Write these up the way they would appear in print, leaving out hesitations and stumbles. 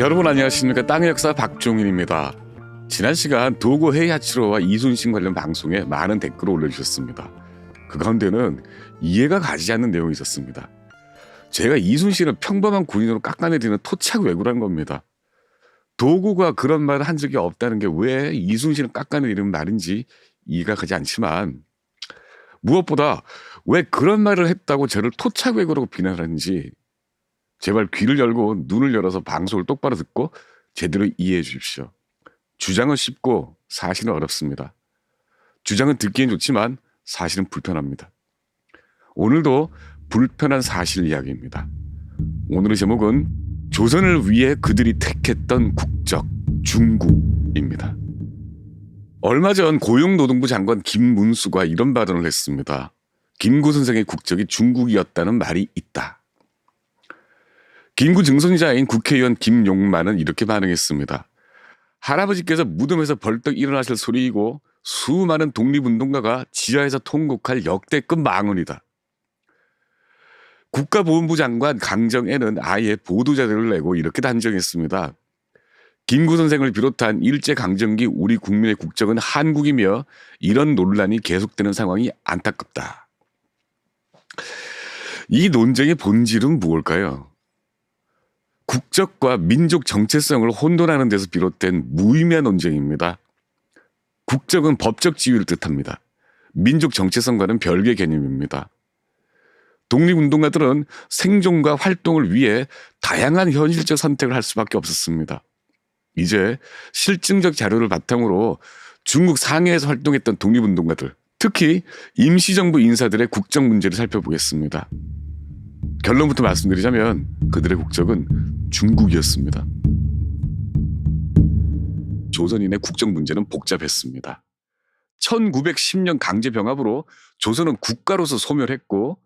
여러분 안녕하십니까. 땅의 역사 박종인입니다. 지난 시간 도고 헤이하치로와 이순신 관련 방송에 많은 댓글을 올려주셨습니다. 그 가운데는 이해가 가지 않는 내용이 있었습니다. 제가 이순신을 평범한 군인으로 깎아내리는 토착 왜구라는 겁니다. 도고가 그런 말을 한 적이 없다는 게 왜 이순신을 깎아내리는 말인지 이해가 가지 않지만, 무엇보다 왜 그런 말을 했다고 저를 토착 왜구라고 비난하는지 제발 귀를 열고 눈을 열어서 방송을 똑바로 듣고 제대로 이해해 주십시오. 주장은 쉽고 사실은 어렵습니다. 주장은 듣기엔 좋지만 사실은 불편합니다. 오늘도 불편한 사실 이야기입니다. 오늘의 제목은 조선을 위해 그들이 택했던 국적 중국입니다. 얼마 전 고용노동부 장관 김문수가 이런 발언을 했습니다. 김구 선생의 국적이 중국이었다는 말이 있다. 김구 증손자인 국회의원 김용만은 이렇게 반응했습니다. 할아버지께서 무덤에서 벌떡 일어나실 소리이고 수많은 독립운동가가 지하에서 통곡할 역대급 망언이다. 국가보훈부 장관 강정애는 아예 보도자료를 내고 이렇게 단정했습니다. 김구 선생을 비롯한 일제강점기 우리 국민의 국적은 한국이며 이런 논란이 계속되는 상황이 안타깝다. 이 논쟁의 본질은 무엇일까요? 국적과 민족 정체성을 혼돈하는 데서 비롯된 무의미한 논쟁입니다. 국적은 법적 지위를 뜻합니다. 민족 정체성과는 별개 개념입니다. 독립운동가들은 생존과 활동을 위해 다양한 현실적 선택을 할 수밖에 없었습니다. 이제 실증적 자료를 바탕으로 중국 상해에서 활동했던 독립운동가들, 특히 임시정부 인사들의 국적 문제를 살펴보겠습니다. 결론부터 말씀드리자면 그들의 국적은 중국이었습니다. 조선인의 국적 문제는 복잡했습니다. 1910년 강제병합으로 조선은 국가로서 소멸했고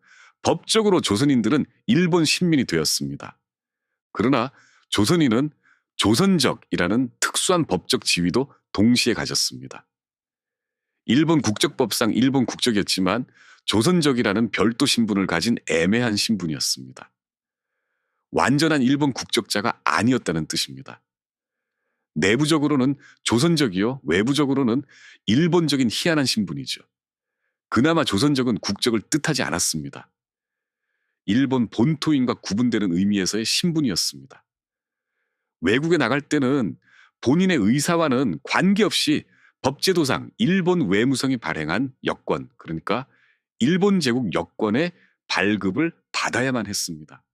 법적으로 조선인들은 일본 식민이 되었습니다. 그러나 조선인은 조선적이라는 특수한 법적 지위도 동시에 가졌습니다. 일본 국적법상 일본 국적이었지만 조선적이라는 별도 신분을 가진 애매한 신분이었습니다. 완전한 일본 국적자가 아니었다는 뜻입니다. 내부적으로는 조선적이요, 외부적으로는 일본적인 희한한 신분이죠. 그나마 조선적은 국적을 뜻하지 않았습니다. 일본 본토인과 구분되는 의미에서의 신분이었습니다. 외국에 나갈 때는 본인의 의사와는 관계없이 법제도상 일본 외무성이 발행한 여권, 그러니까 일본 제국 여권의 발급을 받아야만 했습니다.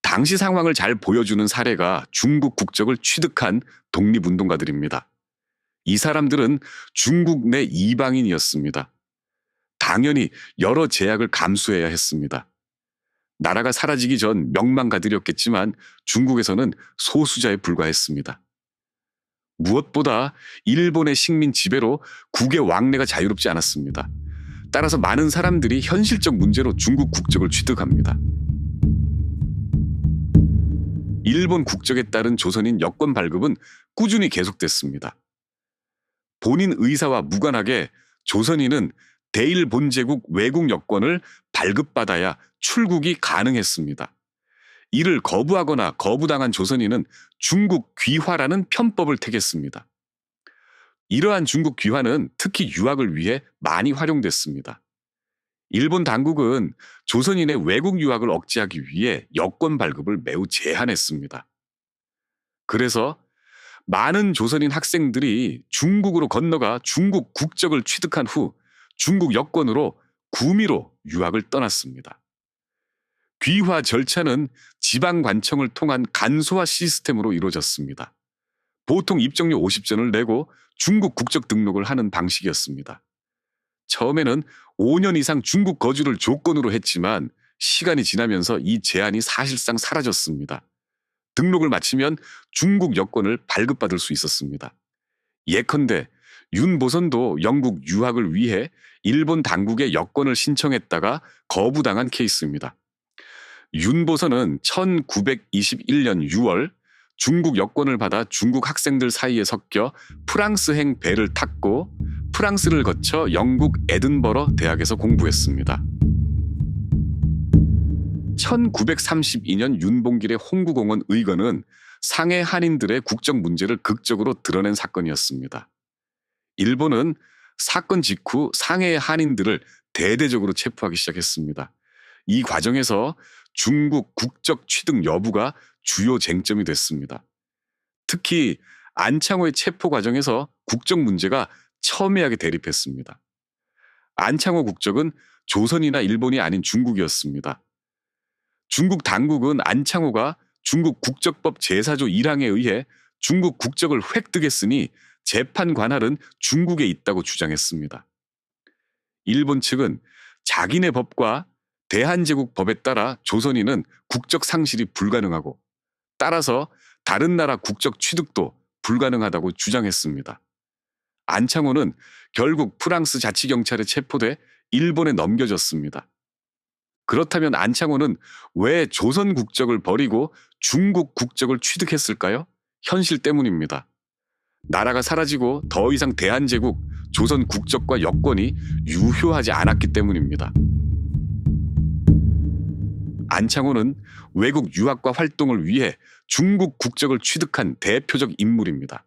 당시 상황을 잘 보여주는 사례가 중국 국적을 취득한 독립운동가들입니다. 이 사람들은 중국 내 이방인이었습니다. 당연히 여러 제약을 감수해야 했습니다. 나라가 사라지기 전 명망가들이었겠지만 중국에서는 소수자에 불과했습니다. 무엇보다 일본의 식민 지배로 국의 왕래가 자유롭지 않았습니다. 따라서 많은 사람들이 현실적 문제로 중국 국적을 취득합니다. 일본 국적에 따른 조선인 여권 발급은 꾸준히 계속됐습니다. 본인 의사와 무관하게 조선인은 대일 본제국 외국 여권을 발급받아야 출국이 가능했습니다. 이를 거부하거나 거부당한 조선인은 중국 귀화라는 편법을 택했습니다. 이러한 중국 귀화는 특히 유학을 위해 많이 활용됐습니다. 일본 당국은 조선인의 외국 유학을 억제하기 위해 여권 발급을 매우 제한했습니다. 그래서 많은 조선인 학생들이 중국으로 건너가 중국 국적을 취득한 후 중국 여권으로 구미로 유학을 떠났습니다. 귀화 절차는 지방관청을 통한 간소화 시스템으로 이루어졌습니다. 보통 입정료 50전을 내고 중국 국적 등록을 하는 방식이었습니다. 처음에는 5년 이상 중국 거주를 조건으로 했지만 시간이 지나면서 이 제한이 사실상 사라졌습니다. 등록을 마치면 중국 여권을 발급받을 수 있었습니다. 예컨대 윤보선도 영국 유학을 위해 일본 당국에 여권을 신청했다가 거부당한 케이스입니다. 윤보선은 1921년 6월 중국 여권을 받아 중국 학생들 사이에 섞여 프랑스행 배를 탔고 프랑스를 거쳐 영국 에든버러 대학에서 공부했습니다. 1932년 윤봉길의 홍구공원 의거는 상해 한인들의 국적 문제를 극적으로 드러낸 사건이었습니다. 일본은 사건 직후 상해의 한인들을 대대적으로 체포하기 시작했습니다. 이 과정에서 중국 국적 취득 여부가 주요 쟁점이 됐습니다. 특히 안창호의 체포 과정에서 국적 문제가 첨예하게 대립했습니다. 안창호 국적은 조선이나 일본이 아닌 중국이었습니다. 중국 당국은 안창호가 중국 국적법 제4조 1항에 의해 중국 국적을 획득했으니 재판 관할은 중국에 있다고 주장했습니다. 일본 측은 자기네 법과 대한제국 법에 따라 조선인은 국적 상실이 불가능하고 따라서 다른 나라 국적 취득도 불가능하다고 주장했습니다. 안창호는 결국 프랑스 자치경찰에 체포돼 일본에 넘겨졌습니다. 그렇다면 안창호는 왜 조선 국적을 버리고 중국 국적을 취득했을까요? 현실 때문입니다. 나라가 사라지고 더 이상 대한제국, 조선 국적과 여권이 유효하지 않았기 때문입니다. 안창호는 외국 유학과 활동을 위해 중국 국적을 취득한 대표적 인물입니다.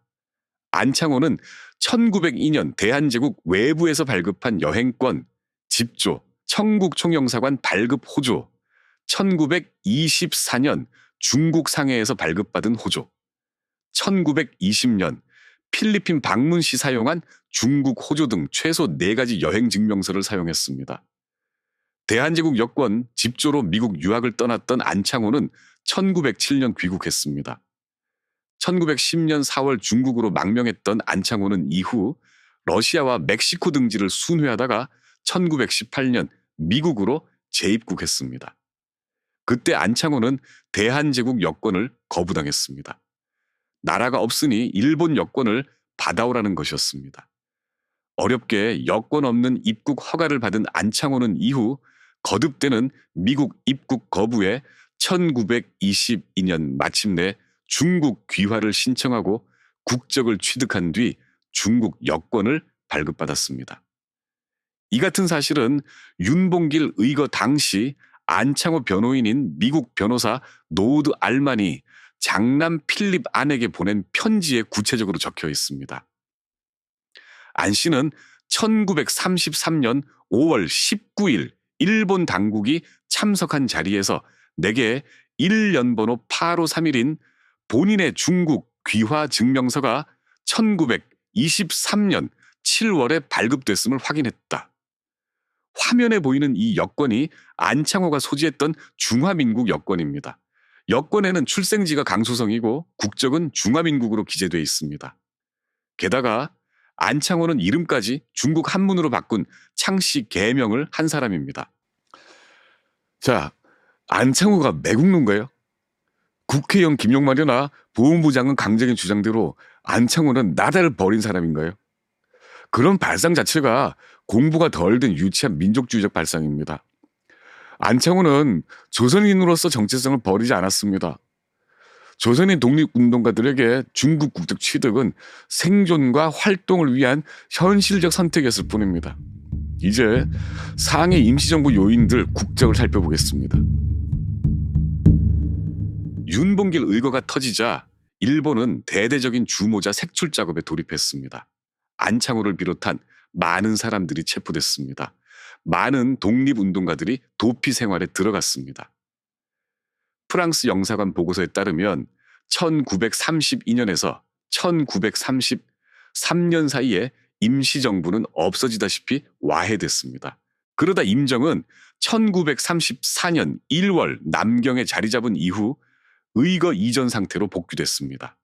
안창호는 1902년 대한제국 외부에서 발급한 여행권, 집조, 청국총영사관 발급 호조, 1924년 중국 상해에서 발급받은 호조, 1920년 필리핀 방문 시 사용한 중국 호조 등 최소 4가지 여행 증명서를 사용했습니다. 대한제국 여권, 집조로 미국 유학을 떠났던 안창호는 1907년 귀국했습니다. 1910년 4월 중국으로 망명했던 안창호는 이후 러시아와 멕시코 등지를 순회하다가 1918년 미국으로 재입국했습니다. 그때 안창호는 대한제국 여권을 거부당했습니다. 나라가 없으니 일본 여권을 받아오라는 것이었습니다. 어렵게 여권 없는 입국 허가를 받은 안창호는 이후 거듭되는 미국 입국 거부에 1922년 마침내 중국 귀화를 신청하고 국적을 취득한 뒤 중국 여권을 발급받았습니다. 이 같은 사실은 윤봉길 의거 당시 안창호 변호인인 미국 변호사 노우드 알만이 장남 필립 안에게 보낸 편지에 구체적으로 적혀 있습니다. 안 씨는 1933년 5월 19일 일본 당국이 참석한 자리에서 내게 1년번호 8531인 본인의 중국 귀화 증명서가 1923년 7월에 발급됐음을 확인했다. 화면에 보이는 이 여권이 안창호가 소지했던 중화민국 여권입니다. 여권에는 출생지가 강소성이고 국적은 중화민국으로 기재되어 있습니다. 게다가 안창호는 이름까지 중국 한문으로 바꾼 창씨 계명을 한 사람입니다. 자, 안창호가 매국노인가요? 국회의원 김용만이나 보훈부 장관 강제긴 주장대로 안창호는 나라를 버린 사람인가요? 그런 발상 자체가 공부가 덜 된 유치한 민족주의적 발상입니다. 안창호는 조선인으로서 정체성을 버리지 않았습니다. 조선인 독립운동가들에게 중국 국적 취득은 생존과 활동을 위한 현실적 선택이었을 뿐입니다. 이제 상해 임시정부 요인들 국적을 살펴보겠습니다. 윤봉길 의거가 터지자 일본은 대대적인 주모자 색출 작업에 돌입했습니다. 안창호를 비롯한 많은 사람들이 체포됐습니다. 많은 독립운동가들이 도피 생활에 들어갔습니다. 프랑스 영사관 보고서에 따르면 1932년에서 1933년 사이에 임시정부는 없어지다시피 와해됐습니다. 그러다 임정은 1934년 1월 남경에 자리 잡은 이후 의거 이전 상태로 복귀됐습니다.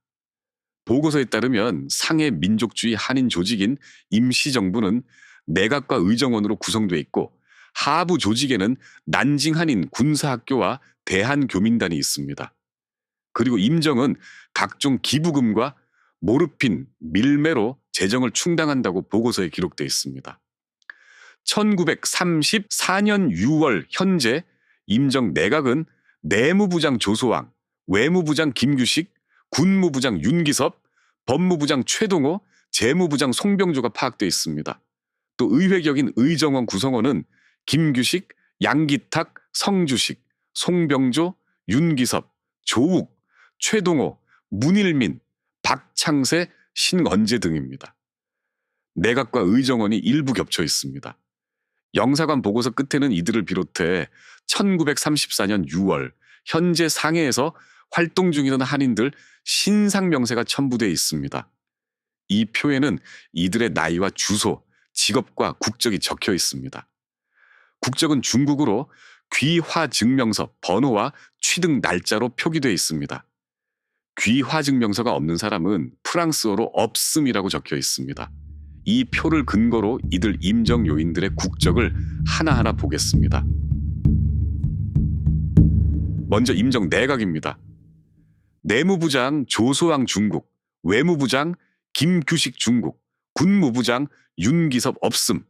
보고서에 따르면 상해 민족주의 한인 조직인 임시정부는 내각과 의정원으로 구성되어 있고 하부 조직에는 난징 한인 군사학교와 대한교민단이 있습니다. 그리고 임정은 각종 기부금과 모르핀, 밀매로 재정을 충당한다고 보고서에 기록되어 있습니다. 1934년 6월 현재 임정 내각은 내무부장 조소왕, 외무부장 김규식, 군무부장 윤기섭, 법무부장 최동호, 재무부장 송병조가 파악되어 있습니다. 또 의회격인 의정원 구성원은 김규식, 양기탁, 성주식, 송병조, 윤기섭, 조욱, 최동호, 문일민, 박창세, 신언제 등입니다. 내각과 의정원이 일부 겹쳐 있습니다. 영사관 보고서 끝에는 이들을 비롯해 1934년 6월 현재 상해에서 활동 중이던 한인들 신상 명세가 첨부되어 있습니다. 이 표에는 이들의 나이와 주소, 직업과 국적이 적혀 있습니다. 국적은 중국으로 귀화증명서 번호와 취득 날짜로 표기되어 있습니다. 귀화증명서가 없는 사람은 프랑스어로 없음이라고 적혀 있습니다. 이 표를 근거로 이들 임정 요인들의 국적을 하나하나 보겠습니다. 먼저 임정 내각입니다. 내무부장 조소왕 중국, 외무부장 김규식 중국, 군무부장 윤기섭 없음,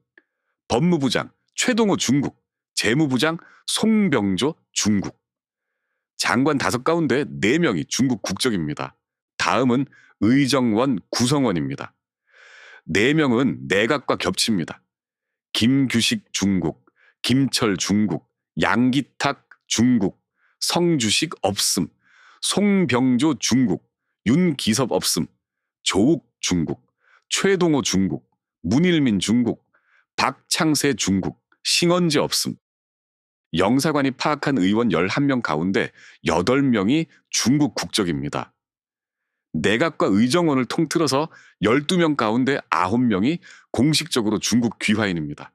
법무부장 최동호 중국, 재무부장 송병조 중국. 장관 5 가운데 4명이 중국 국적입니다. 다음은 의정원 구성원입니다. 4명은 내각과 겹칩니다. 김규식 중국, 김철 중국, 양기탁 중국, 성주식 없음, 송병조 중국, 윤기섭 없음, 조욱 중국, 최동호 중국, 문일민 중국, 박창세 중국, 신언제 없음. 영사관이 파악한 의원 11명 가운데 8명이 중국 국적입니다. 내각과 의정원을 통틀어서 12명 가운데 9명이 공식적으로 중국 귀화인입니다.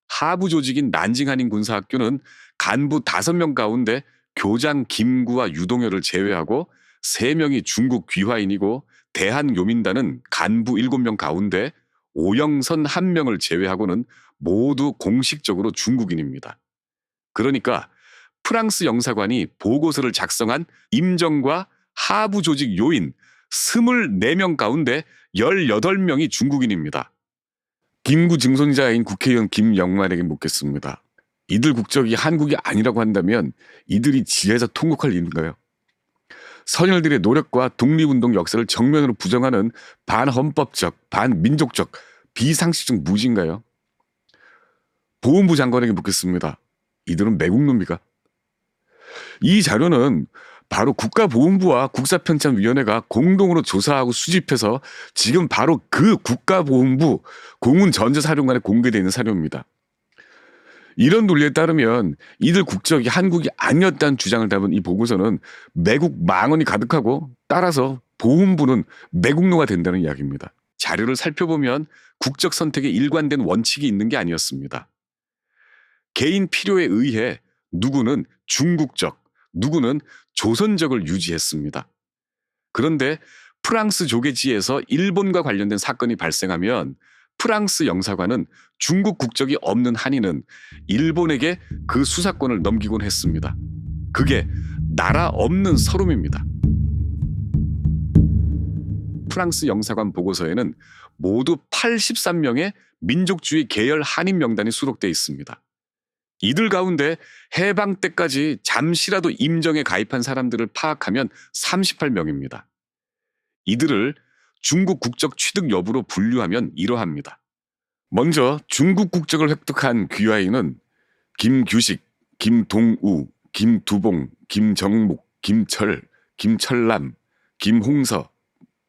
하부 조직인 난징 한인 군사학교는 간부 5명 가운데 교장 김구와 유동열을 제외하고 3명이 중국 귀화인이고 대한교민단은 간부 7명 가운데 오영선 1명을 제외하고는 모두 공식적으로 중국인입니다. 그러니까 프랑스 영사관이 보고서를 작성한 임정과 하부 조직 요인 24명 가운데 18명이 중국인입니다. 김구 증손자인 국회의원 김영만에게 묻겠습니다. 이들 국적이 한국이 아니라고 한다면 이들이 지혜에서 통곡할 일인가요? 선열들의 노력과 독립운동 역사를 정면으로 부정하는 반헌법적, 반민족적, 비상식적 무지인가요? 보훈부 장관에게 묻겠습니다. 이들은 매국노입니까? 이 자료는 바로 국가보훈부와 국사편찬위원회가 공동으로 조사하고 수집해서 지금 바로 그 국가보훈부 공훈전자사령관에 공개되어 있는 사료입니다. 이런 논리에 따르면 이들 국적이 한국이 아니었다는 주장을 담은 이 보고서는 매국 망언이 가득하고 따라서 보훈부는 매국노가 된다는 이야기입니다. 자료를 살펴보면 국적 선택에 일관된 원칙이 있는 게 아니었습니다. 개인 필요에 의해 누구는 중국적, 누구는 조선적을 유지했습니다. 그런데 프랑스 조계지에서 일본과 관련된 사건이 발생하면 프랑스 영사관은 중국 국적이 없는 한인은 일본에게 그 수사권을 넘기곤 했습니다. 그게 나라 없는 서름입니다. 프랑스 영사관 보고서에는 모두 83명의 민족주의 계열 한인 명단이 수록되어 있습니다. 이들 가운데 해방 때까지 잠시라도 임정에 가입한 사람들을 파악하면 38명입니다. 이들을 중국 국적 취득 여부로 분류하면 이러합니다. 먼저 중국 국적을 획득한 귀화인은 김규식, 김동우, 김두봉, 김정목, 김철, 김철남, 김홍서,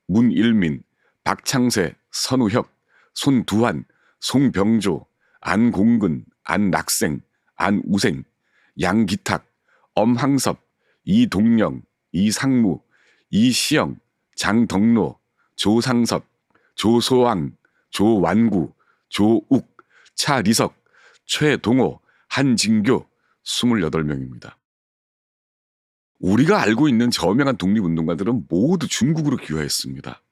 문일민, 박창세, 선우혁, 손두환, 송병조, 안공근, 안낙생, 안우생, 양기탁, 엄항섭, 이동영, 이상무, 이시영, 장덕로, 조상섭, 조소왕, 조완구, 조욱, 차리석, 최동호, 한진교 28명입니다. 우리가 알고 있는 저명한 독립운동가들은 모두 중국으로 귀화했습니다.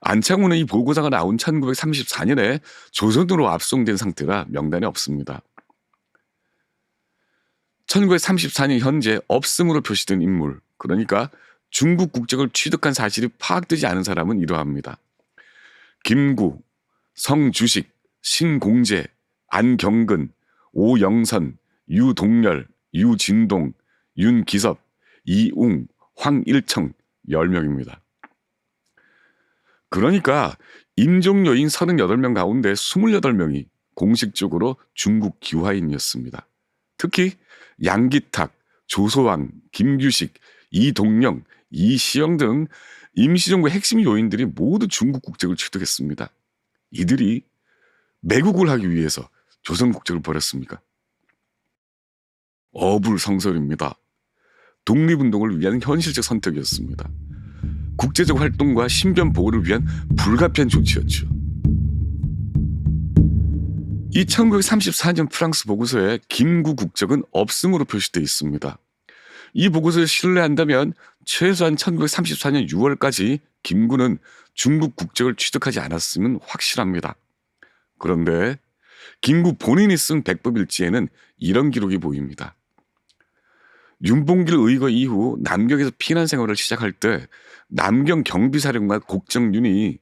안창호는 이 보고서가 나온 1934년에 조선으로 압송된 상태라 명단에 없습니다. 1934년 현재 없음으로 표시된 인물, 그러니까 중국 국적을 취득한 사실이 파악되지 않은 사람은 이러합니다. 김구, 성주식, 신공재, 안경근, 오영선, 유동열, 유진동, 윤기섭, 이웅, 황일청 10명입니다. 그러니까 임종여인 38명 가운데 28명이 공식적으로 중국 귀화인이었습니다. 특히 양기탁, 조소왕, 김규식, 이동영, 이시영 등 임시정부 핵심 요인들이 모두 중국 국적을 취득했습니다. 이들이 매국을 하기 위해서 조선 국적을 버렸습니까? 어불성설입니다. 독립운동을 위한 현실적 선택이었습니다. 국제적 활동과 신변 보호를 위한 불가피한 조치였죠. 이 1934년 프랑스 보고서에 김구 국적은 없음으로 표시되어 있습니다. 이 보고서를 신뢰한다면 최소한 1934년 6월까지 김구는 중국 국적을 취득하지 않았음은 확실합니다. 그런데 김구 본인이 쓴 백법일지에는 이런 기록이 보입니다. 윤봉길 의거 이후 남경에서 피난 생활을 시작할 때 남경 경비사령관 곡정윤이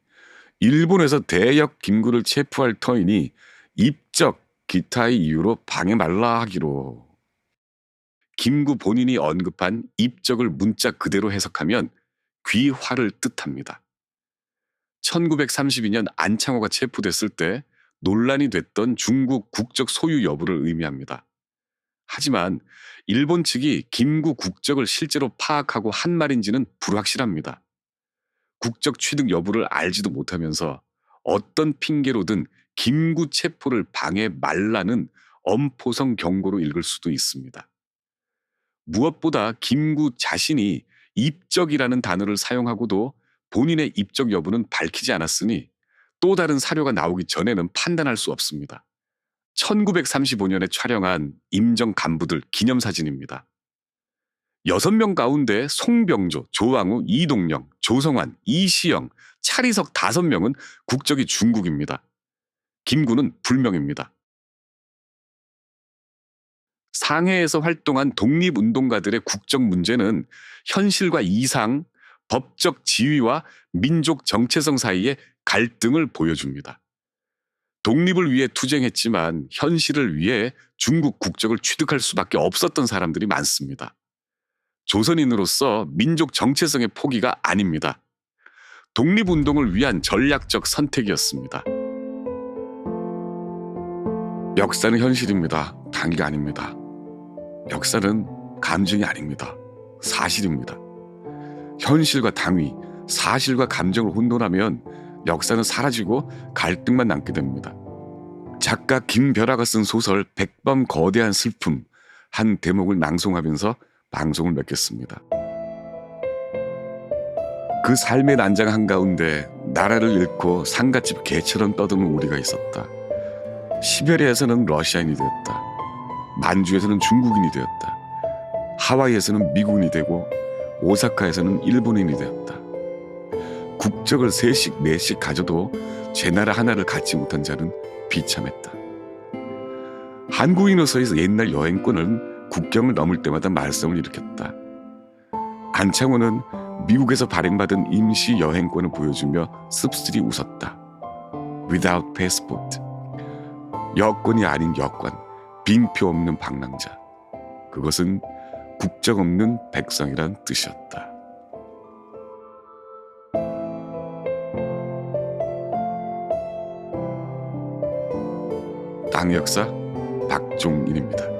일본에서 대역 김구를 체포할 터이니 입적 기타의 이유로 방해 말라 하기로. 김구 본인이 언급한 입적을 문자 그대로 해석하면 귀화를 뜻합니다. 1932년 안창호가 체포됐을 때 논란이 됐던 중국 국적 소유 여부를 의미합니다. 하지만 일본 측이 김구 국적을 실제로 파악하고 한 말인지는 불확실합니다. 국적 취득 여부를 알지도 못하면서 어떤 핑계로든 김구 체포를 방해 말라는 엄포성 경고로 읽을 수도 있습니다. 무엇보다 김구 자신이 입적이라는 단어를 사용하고도 본인의 입적 여부는 밝히지 않았으니 또 다른 사료가 나오기 전에는 판단할 수 없습니다. 1935년에 촬영한 임정 간부들 기념사진입니다. 6명 가운데 송병조, 조왕우, 이동영, 조성환, 이시영, 차리석 5명은 국적이 중국입니다. 김구는 불명입니다. 상해에서 활동한 독립운동가들의 국적 문제는 현실과 이상, 법적 지위와 민족 정체성 사이의 갈등을 보여줍니다. 독립을 위해 투쟁했지만 현실을 위해 중국 국적을 취득할 수밖에 없었던 사람들이 많습니다. 조선인으로서 민족 정체성의 포기가 아닙니다. 독립운동을 위한 전략적 선택이었습니다. 역사는 현실입니다. 당위가 아닙니다. 역사는 감정이 아닙니다. 사실입니다. 현실과 당위, 사실과 감정을 혼돈하면 역사는 사라지고 갈등만 남게 됩니다. 작가 김별아가 쓴 소설 백범 거대한 슬픔 한 대목을 낭송하면서 방송을 맺겠습니다. 그 삶의 난장 한가운데 나라를 잃고 상갓집 개처럼 떠드는 우리가 있었다. 시베리아에서는 러시아인이 되었다. 만주에서는 중국인이 되었다. 하와이에서는 미국인이 되고 오사카에서는 일본인이 되었다. 국적을 3씩 4씩 가져도 제 나라 하나를 갖지 못한 자는 비참했다. 한국인으로서의 옛날 여행권은 국경을 넘을 때마다 말썽을 일으켰다. 안창호는 미국에서 발행받은 임시 여행권을 보여주며 씁쓸히 웃었다. Without passport. 여권이 아닌 여권, 빙표 없는 방랑자. 그것은 국적 없는 백성이란 뜻이었다. 땅의 역사 박종인입니다.